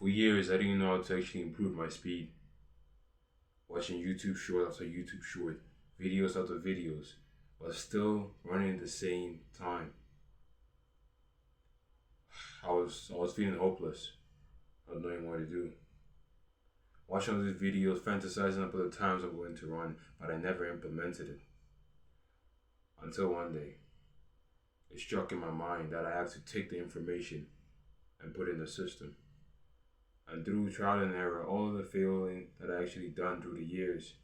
For years, I didn't know how to actually improve my speed. Watching YouTube short after YouTube short, videos after videos, but still running at the same time. I was feeling hopeless, not knowing what to do. Watching all these videos, fantasizing about the times I'm going to run, but I never implemented it. Until one day, it struck in my mind that I have to take the information and put it in the system. And through trial and error, all of the failing that I actually done through the years,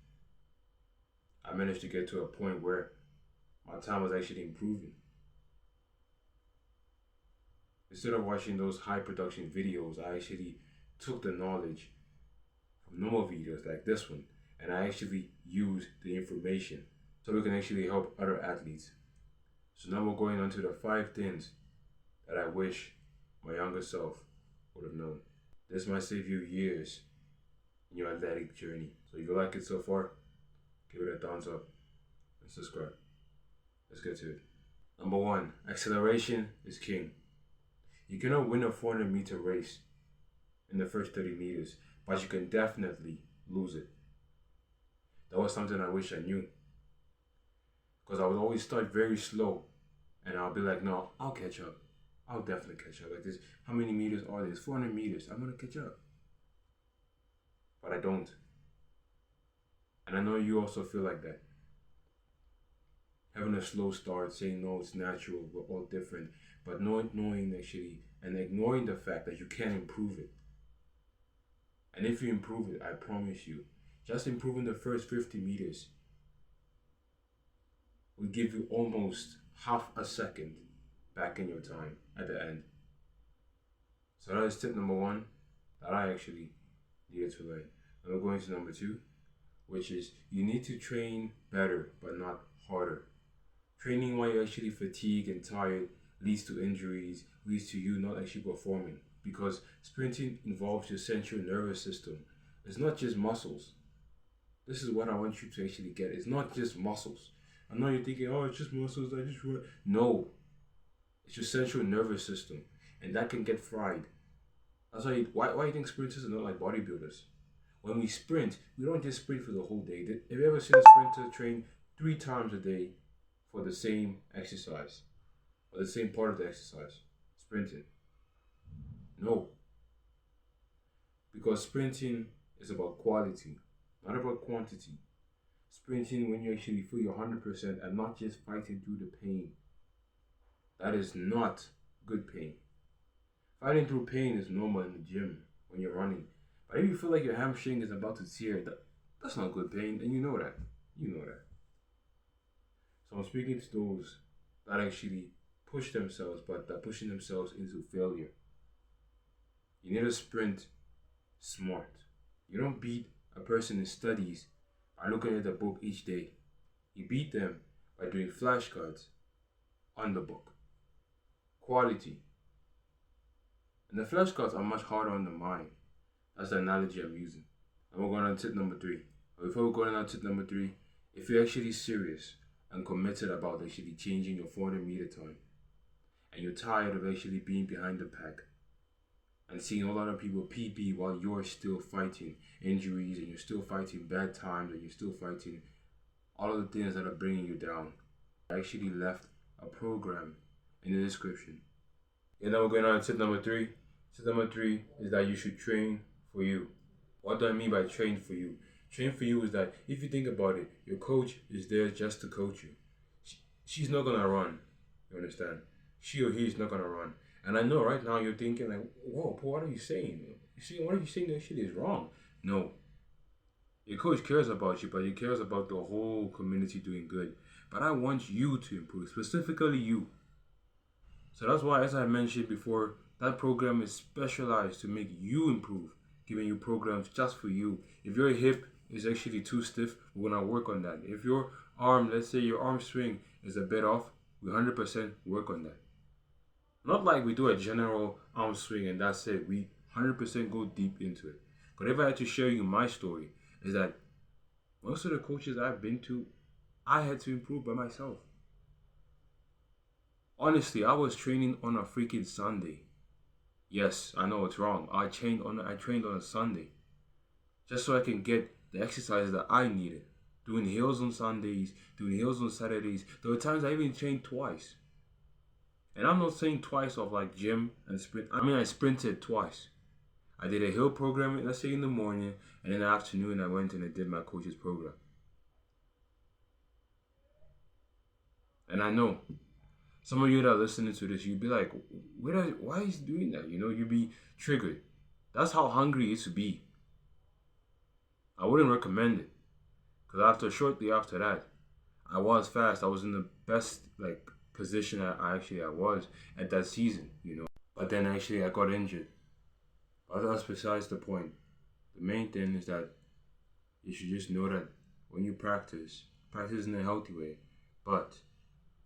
I managed to get to a point where my time was actually improving. Instead of watching those high production videos, I actually took the knowledge from normal videos like this one, and I actually used the information so we can actually help other athletes. So now we're going on to the 5 things that I wish my younger self would have known. This might save you years in your athletic journey. So if you like it so far, give it a thumbs up and subscribe. Let's get to it. Number 1, acceleration is king. You cannot win a 400-meter race in the first 30 meters, but you can definitely lose it. That was something I wish I knew. Because I would always start very slow and I'll be like, no, I'll catch up. I'll definitely catch up. Like this, how many meters are there? 400 meters. I'm going to catch up. But I don't. And I know you also feel like that. Having a slow start, saying no, it's natural, we're all different. But knowing actually and ignoring the fact that you can improve it. And if you improve it, I promise you, just improving the first 50 meters will give you almost half a second back in your time at the end. So that is tip number 1 that I actually needed to learn. And we're going to number 2, which is you need to train better but not harder. Training while you're actually fatigued and tired leads to injuries, leads to you not actually performing, because sprinting involves your central nervous system. It's not just muscles. This is what I want you to actually get. It's not just muscles. I know you're thinking, oh, it's just muscles, I just run. No. It's your central nervous system, and that can get fried. That's why you think sprinters are not like bodybuilders. When we sprint, we don't just sprint for the whole day. Have you ever seen a sprinter train 3 times a day for the same exercise? Or the same part of the exercise? Sprinting. No. Because sprinting is about quality, not about quantity. Sprinting when you actually feel you're 100% and not just fighting through the pain. That is not good pain. Fighting through pain is normal in the gym when you're running. But if you feel like your hamstring is about to tear, that's not good pain, and you know that. You know that. So I'm speaking to those that actually push themselves, but they're pushing themselves into failure. You need to sprint smart. You don't beat a person in studies by looking at the book each day. You beat them by doing flashcards on the book. Quality. And the flashcards are much harder on the mind. That's the analogy I'm using. And we're going on to tip number 3. But before we go on to tip number 3, if you're actually serious and committed about actually changing your 400-meter time, and you're tired of actually being behind the pack and seeing a lot of people PB while you're still fighting injuries and you're still fighting bad times and you're still fighting all of the things that are bringing you down, I actually left a program in the description. And now we're going on to tip number 3. Tip number 3 is that you should train for you. What do I mean by train for you? Train for you is that if you think about it, your coach is there just to coach you. She's not going to run. You understand? She or he is not going to run. And I know right now you're thinking like, whoa, Paul, what are you saying? What are you saying that shit is wrong? No. Your coach cares about you, but he cares about the whole community doing good. But I want you to improve, specifically you. So that's why, as I mentioned before, that program is specialized to make you improve, giving you programs just for you. If your hip is actually too stiff, we're going to work on that. If your arm, let's say your arm swing is a bit off, we 100% work on that. Not like we do a general arm swing and that's it. We 100% go deep into it. But if I had to share you my story, is that most of the coaches I've been to, I had to improve by myself. Honestly, I was training on a freaking Sunday. Yes, I know it's wrong. I trained on a Sunday just so I can get the exercises that I needed. Doing hills on Sundays, doing hills on Saturdays. There were times I even trained twice. And I'm not saying twice of like gym and sprint. I mean, I sprinted twice. I did a hill program, let's say in the morning, and in the afternoon I went and I did my coach's program. And I know some of you that are listening to this, you'd be like, why is he doing that? You'd be triggered. That's how hungry he is to be. I wouldn't recommend it. Because shortly after that, I was fast. I was in the best position I was at that season. But then actually I got injured. But that's besides the point. The main thing is that you should just know that when you practice in a healthy way, but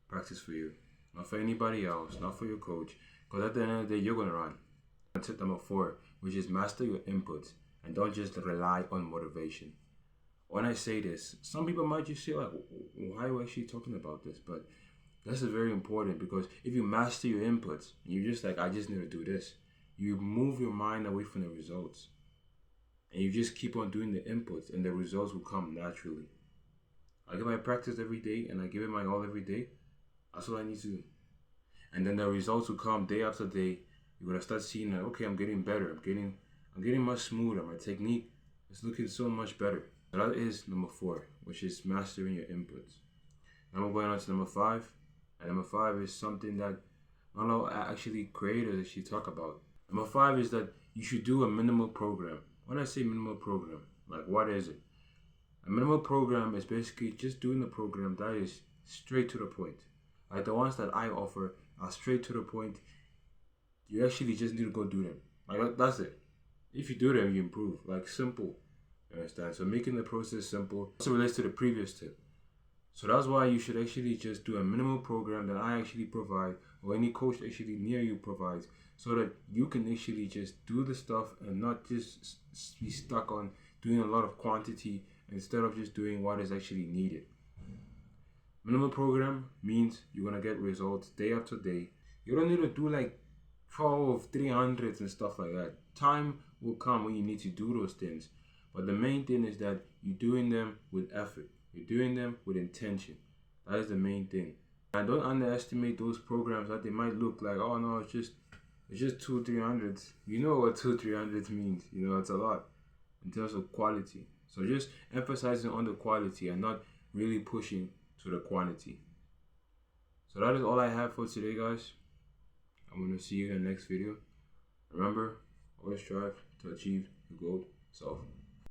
practice for you, not for anybody else, not for your coach. Because at the end of the day, you're gonna run. Tip number 4, which is master your inputs and don't just rely on motivation. When I say this, some people might just say like, why are we actually talking about this? But this is very important because if you master your inputs, and you're just like, I just need to do this, you move your mind away from the results. And you just keep on doing the inputs and the results will come naturally. Like if I practice every day and I give it my all every day, that's what I need to do. And then the results will come day after day. You're gonna start seeing that, okay, I'm getting better. I'm getting much smoother. My technique is looking so much better. So that is number 4, which is mastering your inputs. Now we're going on to number 5. And number 5 is something that not all creators actually talk about. Number 5 is that you should do a minimal program. When I say minimal program, like what is it? A minimal program is basically just doing a program that is straight to the point. Like the ones that I offer are straight to the point. You actually just need to go do them. Like that's it. If you do them, you improve. Like simple. You understand? So making the process simple also relates to the previous tip. So that's why you should actually just do a minimal program that I actually provide or any coach actually near you provides so that you can actually just do the stuff and not just be stuck on doing a lot of quantity instead of just doing what is actually needed. Minimal program means you're going to get results day after day. You don't need to do like 12, 300s and stuff like that. Time will come when you need to do those things. But the main thing is that you're doing them with effort. You're doing them with intention. That is the main thing. And don't underestimate those programs that they might look like, oh no, it's just 2, 300s. You know what 2, 300s means. It's a lot in terms of quality. So just emphasizing on the quality and not really pushing to the quantity. So that is all I have for today, guys. I'm going to see you in the next video. Remember, always strive to achieve your goal self.